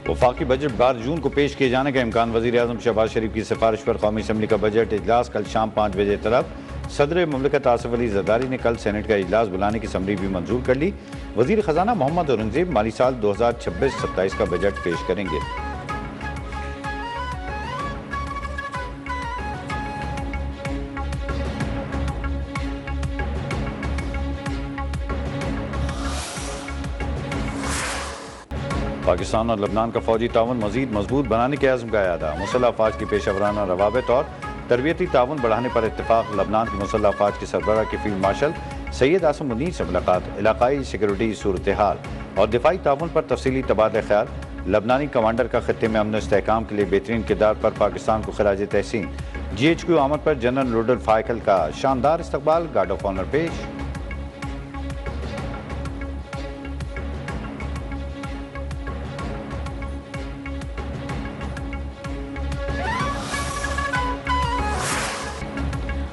वफाकी बजट 12 जून को पेश किए जाने का इम्कान। वज़ीर-ए-आज़म शहबाज शरीफ की सिफारिश पर कौमी असम्बली का बजट इजलास कल शाम 5 बजे तलब। सदर मुमलिकत आसिफ अली ज़रदारी ने कल सेनेट का इजलास बुलाने की समरी भी मंजूर कर ली। वज़ीर ख़जाना मोहम्मद औरंगज़ेब माली साल 2026-27 का बजट पेश करेंगे। पाकिस्तान और लबनान का फौजी ताउन मजीद मजबूत बनाने के अज़्म का यादा। मुसल्लह अफवाज की पेशा वराना रवाबित और तरबियती ताउन बढ़ाने पर इत्तेफाक। लबनान की मुसल्लह अफवाज के सरबराह की फील्ड मार्शल सैयद आसिम मुनीर से मुलाकात। इलाकाई सिक्योरिटी सूरत हाल और दिफाई ताउन पर तफसीली तबादला ख्याल। लबनानी कमांडर का खत्ते में अमन इस्तेहकाम के लिए बेहतरीन किरदार पर पाकिस्तान को खराज तहसीन। GHQ आमद पर जनरल रुडोल्फ फाइकल का शानदार इस्तकबाल। गार्ड ऑफ ऑनर पेश।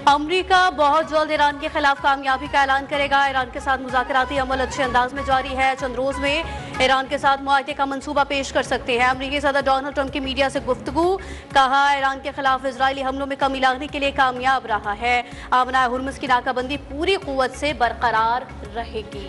अमरीका बहुत जल्द ईरान के खिलाफ कामयाबी का ऐलान करेगा। ईरान के साथ मुज़ाकराती अमल अच्छे अंदाज में जारी है। चंद रोज में ईरान के साथ मुआहदे का मंसूबा पेश कर सकते हैं। अमरीकी सदर डोनाल्ड ट्रंप की मीडिया से गुफ्तगू। कहा, ईरान के खिलाफ इजरायली हमलों में कमी लाने के लिए कामयाब रहा है। आमना हुर्मुज़ की नाकाबंदी पूरी कुव्वत से बरकरार रहेगी।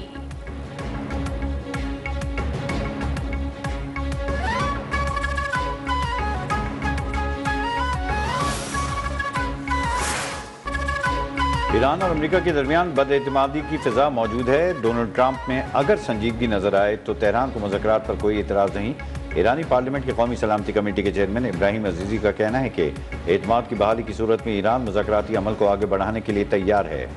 ईरान और अमेरिका के दरमियान बदएतमादी की फिजा मौजूद है। डोनाल्ड ट्रंप में अगर संजीदगी नजर आए तो तेहरान को मुज़ाकरात पर कोई एतराज़ नहीं। ईरानी पार्लियामेंट के कौमी सलामती कमेटी के चेयरमैन इब्राहिम अजीजी का कहना है कि एतमाद की बहाली की सूरत में ईरान मुज़ाकराती अमल को आगे बढ़ाने के लिए तैयार है।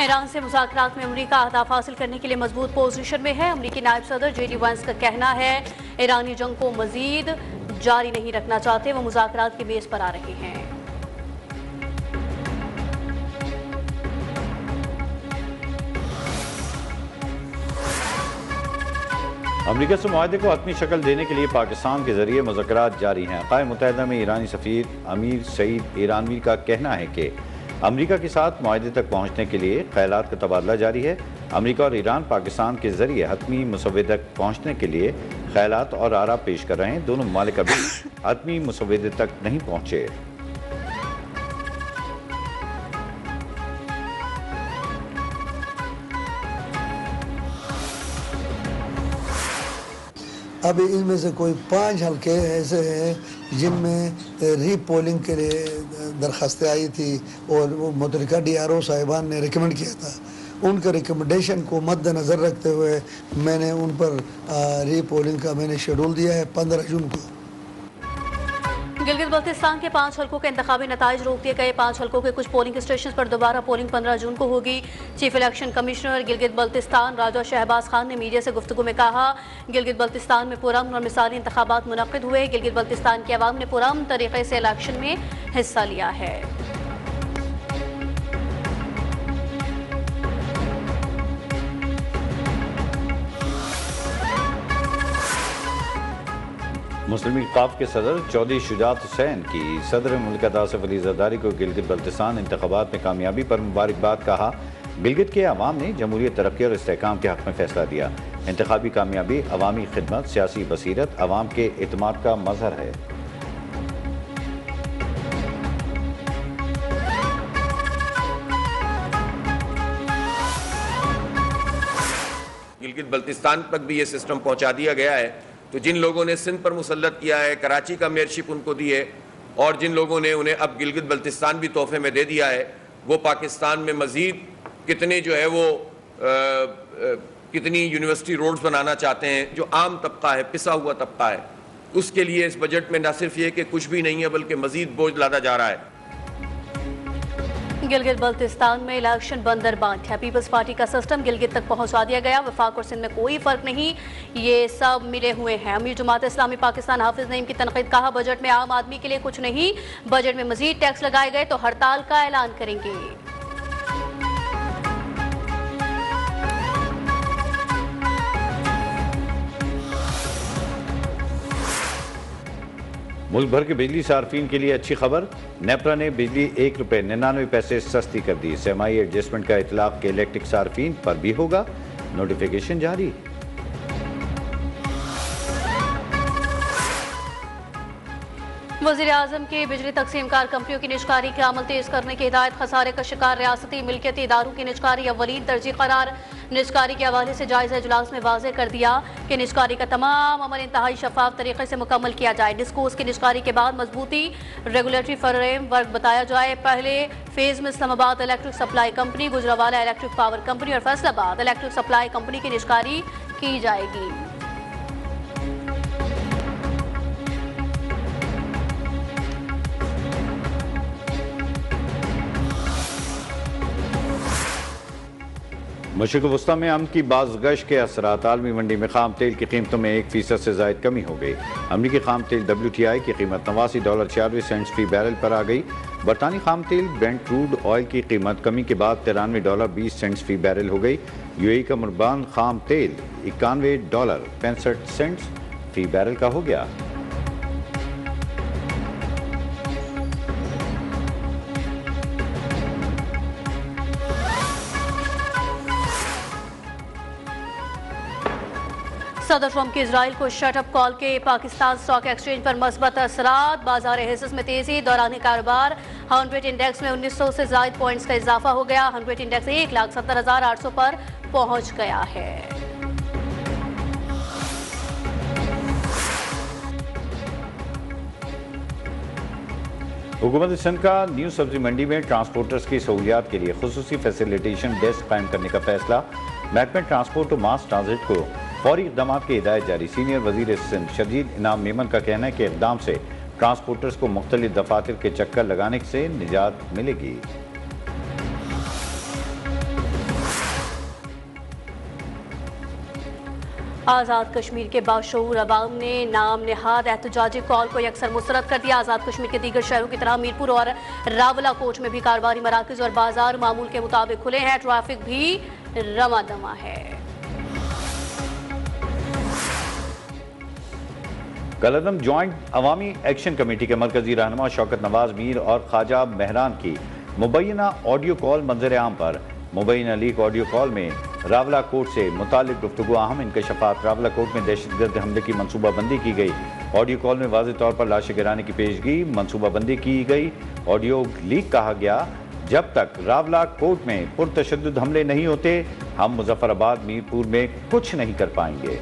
ईरान से मुज़ाकरात में अमरीका अहदाफ हासिल करने के लिए मजबूत पोजीशन में है। अमरीकी नायब सदर JD वांस का कहना है, ईरानी जंग को मजीद जारी नहीं रखना चाहते, वो मुज़ाकरात की मेज पर आ रहे हैं। अमरीका से मुआहदे को हतमी शक्ल देने के लिए पाकिस्तान के जरिए मुज़ाकरात जारी हैं। अक़वाम मुत्तहिदा में ईरानी सफ़ीर अमीर सईद ईरानवी का कहना है कि अमरीका के साथ मुआहदे तक पहुँचने के लिए ख्यालात का तबादला जारी है। अमरीका और ईरान पाकिस्तान के जरिए हतमी मुसव्वदे तक पहुँचने के लिए ख्यालात और आरा पेश कर रहे हैं। दोनों ममालिक अभी हतमी मुसव्वदे तक नहीं पहुँचे। अभी इनमें से कोई 5 हल्के ऐसे हैं जिनमें रीपोलिंग के लिए दरखास्तें आई थी और वो मुतल्लिका DRO साहिबान ने रिकमेंड किया था। उनके रिकमेंडेशन को मद्देनज़र रखते हुए मैंने उन पर रीपोलिंग का मैंने शेड्यूल दिया है 15 जून को। गिलगित बल्तिस्तान के 5 हल्कों के इंतखाबी नताइज रोक दिए गए। 5 हल्कों के कुछ पोलिंग स्टेशन पर दोबारा पोलिंग 15 जून को होगी। Chief election commissioner Gilgit Baltistan Raja Shahbaz Khan ने मीडिया से गुफ्तगू में कहा, गिलगित बल्तिस्तान में पुरअमन और मिसाली इंतखाबात मुनक्किद हुए। गिलगित बल्तिस्तान के अवाम ने पुरअमन तरीके से इलेक्शन में हिस्सा लिया है। मुस्लिम क़ाफ के सदर चौधरी शुजात हुसैन की सदर मुमलिकत आसिफ अली ज़रदारी को गिलगित बल्तिस्तान इंतखाबात में कामयाबी पर मुबारकबाद। कहा, गिलगित के अवाम ने जमहूरियत, तरक्की और इस्तेहकाम के हक़ में फ़ैसला दिया। इंतखाबी कामयाबी अवामी खिदमत, सियासी बसीरत, अवाम के एतमाद का मज़हर है। गिलगित बल्तिस्तान तक भी ये सिस्टम पहुंचा दिया गया है। तो जिन लोगों ने सिंध पर मुसल्लत किया है, कराची का मेयरशिप उनको दी है, और जिन लोगों ने उन्हें अब गिलगित बल्तिस्तान भी तोहफे में दे दिया है, वो पाकिस्तान में मज़ीद कितने जो है वो कितनी यूनिवर्सिटी रोड्स बनाना चाहते हैं। जो आम तबका है, पिसा हुआ तबका है, उसके लिए इस बजट में न सिर्फ ये कि कुछ भी नहीं है बल्कि मज़ीद बोझ लादा जा रहा है। गिलगित बल्तिस्तान में इलेक्शन बंदर बांध है। पीपल्स पार्टी का सिस्टम गिलगित तक पहुंचा दिया गया। वफाक और सिंध में कोई फर्क नहीं, ये सब मिले हुए हैं। अमीर जमात इस्लामी पाकिस्तान हाफिज नईम की तनकीद। कहा, बजट में आम आदमी के लिए कुछ नहीं, बजट में मजीद टैक्स लगाए गए तो हड़ताल का ऐलान करेंगे। मुल्क भर के बिजली सार्फिन के लिए अच्छी खबर। नेपरा ने बिजली ₹1.99 सस्ती कर दी। सेमाई एडजस्टमेंट का इतलाक के इलेक्ट्रिक सार्फिन पर भी होगा। नोटिफिकेशन जारी। वज़ीर आज़म की बिजली तकसीमकार कंपनियों की निजकारी का अमल तेज करने की हिदायत। खसारे का शिकार रियासती मिल्कियती इदारों की निजकारी अव्वलीन तरजीह करार। निजकारी के हवाले से जायजा इजलास में वाज़ेह कर दिया कि निजकारी का तमाम अमल इंतहाई शफाफ तरीके से मुकम्मल किया जाए। डिस्कोस की निजकारी के बाद मजबूती रेगुलेटरी फ्रेम वर्क बताया जाए। पहले फेज में Islamabad electric supply company, Gujranwala electric power company और फैसलाबाद इलेक्ट्रिक सप्लाई कंपनी की निजकारी की जाएगी। मशरिक़ वस्ता में अमन की बाज़गश के असरात। आलमी मंडी में खाम तेल की कीमतों में 1% से ज़ायद कमी हो गई। अमरीकी खाम तेल WTI की कीमत $89.96 फी बैरल पर आ गई। बरतानी खाम तेल ब्रेंट क्रूड ऑयल की कीमत कमी के बाद $93.20 फी बैरल हो गई। UAE का मुर्बान खाम तेल $91.65 फी बैरल का हो गया। सदर ट्रंप की इजराइल को शटअप कॉल के पाकिस्तान स्टॉक एक्सचेंज पर मस्बत असरात। बाजार हिस्स में तेजी। दौरान कारोबार 100 इंडेक्स में 1900 से ज़ायद पॉइंट्स का इजाफा हो गया। 100 इंडेक्स 1,70,800 पर पहुंच गया है। हुकूमत सिंध का न्यू सब्जी मंडी में ट्रांसपोर्टर्स की सहूलियात के लिए खुसूसी फैसिलिटेशन डेस्क कायम करने का फैसला। महकमे ट्रांसपोर्ट और मास ट्रांजिट को फौरी इक़दाम की हिदायत जारी। सीनियर वज़ीर सिंध शदीद इनाम मेमन का कहना है कि इक़दाम से ट्रांसपोर्टर्स को मुख्तलिफ दफातर के चक्कर लगाने से निजात मिलेगी। आज़ाद कश्मीर के बाशऊर अवाम ने नाम नहाद एहतजाजी कॉल को यकसर मुस्तरद कर दिया। आज़ाद कश्मीर के दीगर शहरों की तरह मीरपुर और रावलाकोट में भी कारोबारी मराकज़ और बाजार मामूल के मुताबिक खुले हैं। ट्रैफिक भी रमा दमा है। कलअदम जॉइंट अवामी एक्शन कमेटी के मरकजी रहनुमा शौकत नवाज मीर और ख्वाजा महरान की मुबैना ऑडियो कॉल मंजर आम पर। मुबैना लीक ऑडियो कॉल में रावलाकोट से मुतालिक गुफ्तगू अहम इंकशाफात। रावलाकोट में दहशतगर्द हमले की मनसूबाबंदी की गई। ऑडियो कॉल में वाज़ेह तौर पर लाशें गिराने की पेशगी मनसूबाबंदी की गई। ऑडियो लीक कहा गया, जब तक रावलाकोट में पुरतशद्दुद हमले नहीं होते हम मुजफ्फराबाद मीरपुर में कुछ नहीं कर पाएंगे।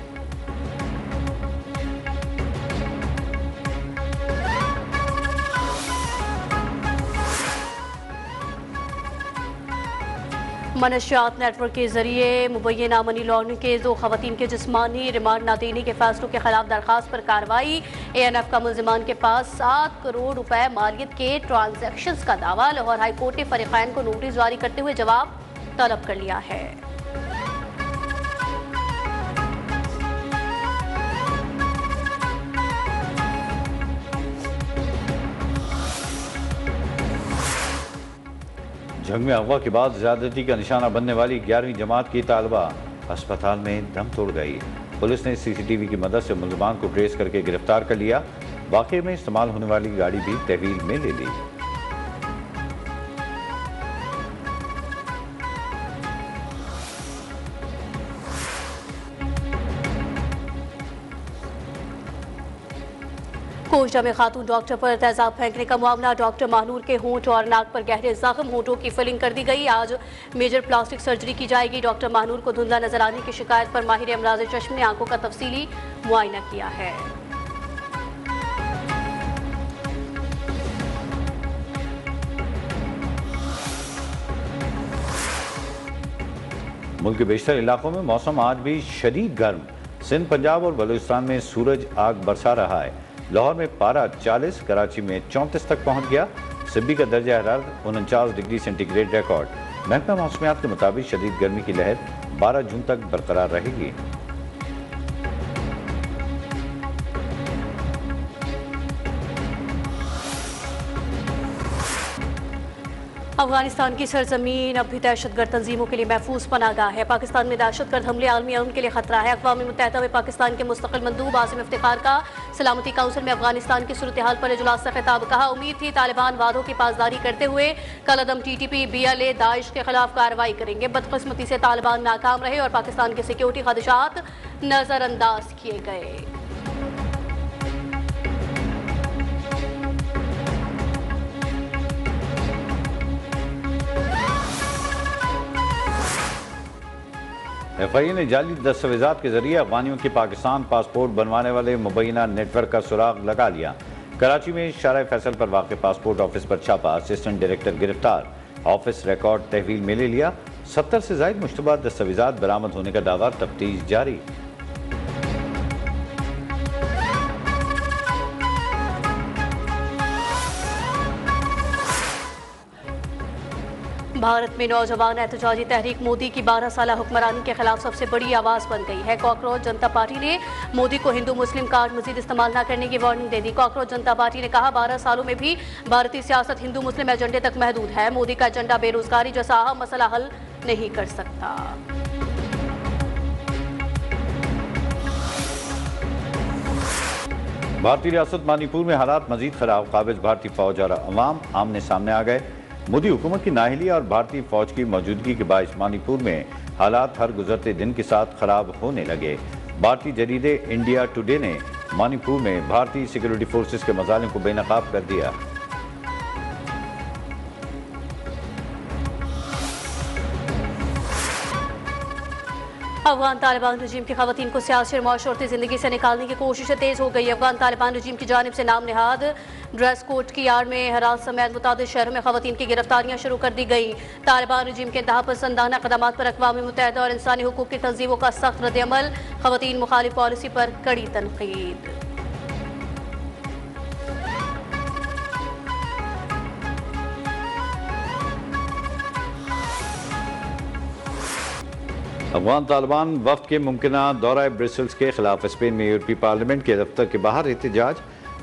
मनशियात नेटवर्क के जरिए मुबैना मनी लॉन्ड्रिंग के 2 खवातीन के जिस्मानी रिमांड न देने के फैसलों के खिलाफ दरखास्त पर कार्रवाई। ANF का मुल्जिमान के पास 7 करोड़ रुपए मालियत के ट्रांजैक्शंस का दावा। लाहौर हाई कोर्ट ने फरीकैन को नोटिस जारी करते हुए जवाब तलब कर लिया है। जंग में अगवा के बाद ज्यादती का निशाना बनने वाली 11वीं जमात की तालिबा अस्पताल में दम तोड़ गई। पुलिस ने CCTV की मदद से मुल्जिमान को ट्रेस करके गिरफ्तार कर लिया। वाक़े में इस्तेमाल होने वाली गाड़ी भी तहवील में ले ली। कोयटा में खातून डॉक्टर पर तेजाब फेंकने का मामला। डॉक्टर महानूर के होंठ और नाक पर गहरे जख्म, होंठों की फिलिंग कर दी गई। आज मेजर प्लास्टिक सर्जरी की जाएगी। डॉक्टर महानूर को धुंधला नजर आने की शिकायत पर माहिर अमराज चश्म ने आंखों का तफसीली मुआयना किया है। मुल्क के बेशतर इलाकों में मौसम आज भी शदीद गर्म। सिंध, पंजाब और बलूचिस्तान में सूरज आग बरसा रहा है। लाहौर में पारा 40, कराची में 34 तक पहुंच गया। सिब्बी का दर्जा हरारत 49 डिग्री सेंटीग्रेड रिकॉर्ड। महकमा मौसमियात के मुताबिक शदीद गर्मी की लहर 12 जून तक बरकरार रहेगी। अफगानिस्तान की सरजमीन अब भी दहशतगर्द तंजीमों के लिए महफूज पनागाह है। पाकिस्तान में दहशतगर्द हमले आलमी अमन के लिए खतरा है। अक़वाम मुत्तहिदा में पाकिस्तान के मुस्तक़िल मंदूब आसिम इफ्तिखार का सलामती काउंसिल में अफगानिस्तान की सूरत हाल पर इजलास से खिताब। कहा, उम्मीद थी तालिबान वादों की पासदारी करते हुए कलअदम TTP BLA दाइश के खिलाफ कार्रवाई करेंगे। बदकिस्मती से तालिबान नाकाम रहे और पाकिस्तान के सिक्योरिटी खदशात नजरअंदाज किए गए। FIA ने जाली दस्तावेजात के जरिए अफगानियों के पाकिस्तान पासपोर्ट बनवाने वाले मुबैना नेटवर्क का सुराग लगा लिया। कराची में शारा फैसल पर वाक़ पासपोर्ट ऑफिस पर छापा, असिस्टेंट डायरेक्टर गिरफ्तार, ऑफिस रिकॉर्ड तहवील में ले लिया। 70 से ज़ायद मुश्तबा दस्तावेजात बरामद होने का दावा, तफ्तीश जारी। भारत में नौजवान एहतजाजी तहरीक मोदी की 12 साला हुक्मरानी के खिलाफ सबसे बड़ी आवाज़ बन गई है। कॉकरोच जनता पार्टी ने मोदी को हिंदू मुस्लिम कार्ड मजीद इस्तेमाल न करने की वार्निंग दे दी। कॉकरोच जनता पार्टी ने कहा, 12 सालों में भी भारतीय सियासत हिंदू मुस्लिम एजेंडे तक महदूद है। मोदी का एजेंडा बेरोजगारी जैसा अहम मसला हल नहीं कर सकता। भारतीय रियासत मणिपुर में हालात मजीद खराब, काबिज भारतीय फौज और अवाम आमने सामने आ गए। मोदी हुकूमत की नाअहली और भारतीय फौज की मौजूदगी के बायस मणिपुर में हालात हर गुजरते दिन के साथ खराब होने लगे। भारतीय जरीदे इंडिया टुडे ने मणिपुर में भारतीय सिक्योरिटी फोर्सेस के मजालिम को बेनकाब कर दिया। अफगान तालिबान रजीम की खवातीन को सियासी और माशरती ज़िंदगी से निकालने की कोशिशें तेज़ हो गई। अफगान तालिबान रजीम की जानिब से नाम नहाद ड्रेस कोड की आड़ में हरास समेत मुतादिद शहरों में खवातीन की गिरफ्तारियां शुरू कर दी गई। तालिबान रजीम के इंतहा पसंदाना कदमात पर अक़वाम मुत्तहिदा और इंसानी हुकूक की तंजीमों का सख्त रद्द-ए-अमल, खवातीन मुखालिफ पॉलिसी पर कड़ी तनकीद। अफगान तालिबान वफ्द के मुमकिना दौरा ब्रसेल्स के खिलाफ स्पेन में यूरोपीय पार्लियामेंट के दफ्तर के बाहर एहतजाज।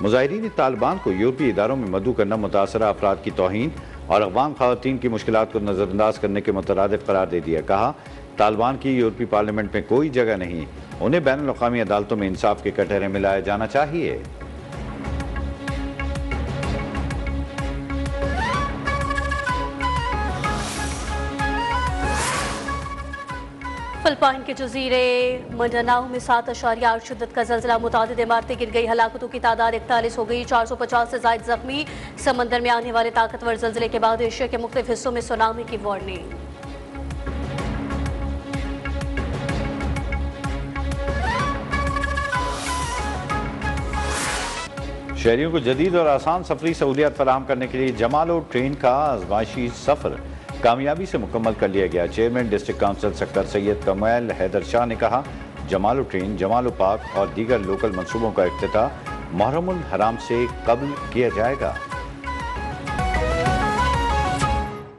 मुजाहिरीन ने तालिबान को यूरोपीय इदारों में मदऊ करना मुतासरा अफराद की तौहीन और अफगान खवातीन की मुश्किलात को नज़रअंदाज करने के मुतरादिफ करार दे दिया। कहा, तालिबान की यूरोपीय पार्लियामेंट में कोई जगह नहीं, उन्हें बैनुल अक़वामी अदालतों में इंसाफ के कटहरे में लाया जाना चाहिए। फिलिपाइन के जजीरे मिंडानाओ में 7.8 शिद्दत का ज़लज़ला, मुतादिद इमारतें गिर गई, हलाकतों की तादाद 41 हो गई, 450 से ज़ायद जख्मी। समंदर में आने वाले ताकतवर ज़लज़ले के बाद एशिया के मुख्तलिफ हिस्सों में सुनामी की वार्निंग। शहरियों को जदीद और आसान सफरी सहूलियत फराहम करने के लिए जमालो ट्रेन का आजमाइशी सफ़र कामयाबी से मुकम्मल कर लिया गया। चेयरमैन डिस्ट्रिक्ट काउंसिल सक्कर सैयद कमैल हैदर शाह ने कहा, जमालो ट्रेन, जमालो पार्क और दीगर लोकल मंसूबों का इफ्तिताह मुहर्रमुल हराम से कब्ल किया जाएगा।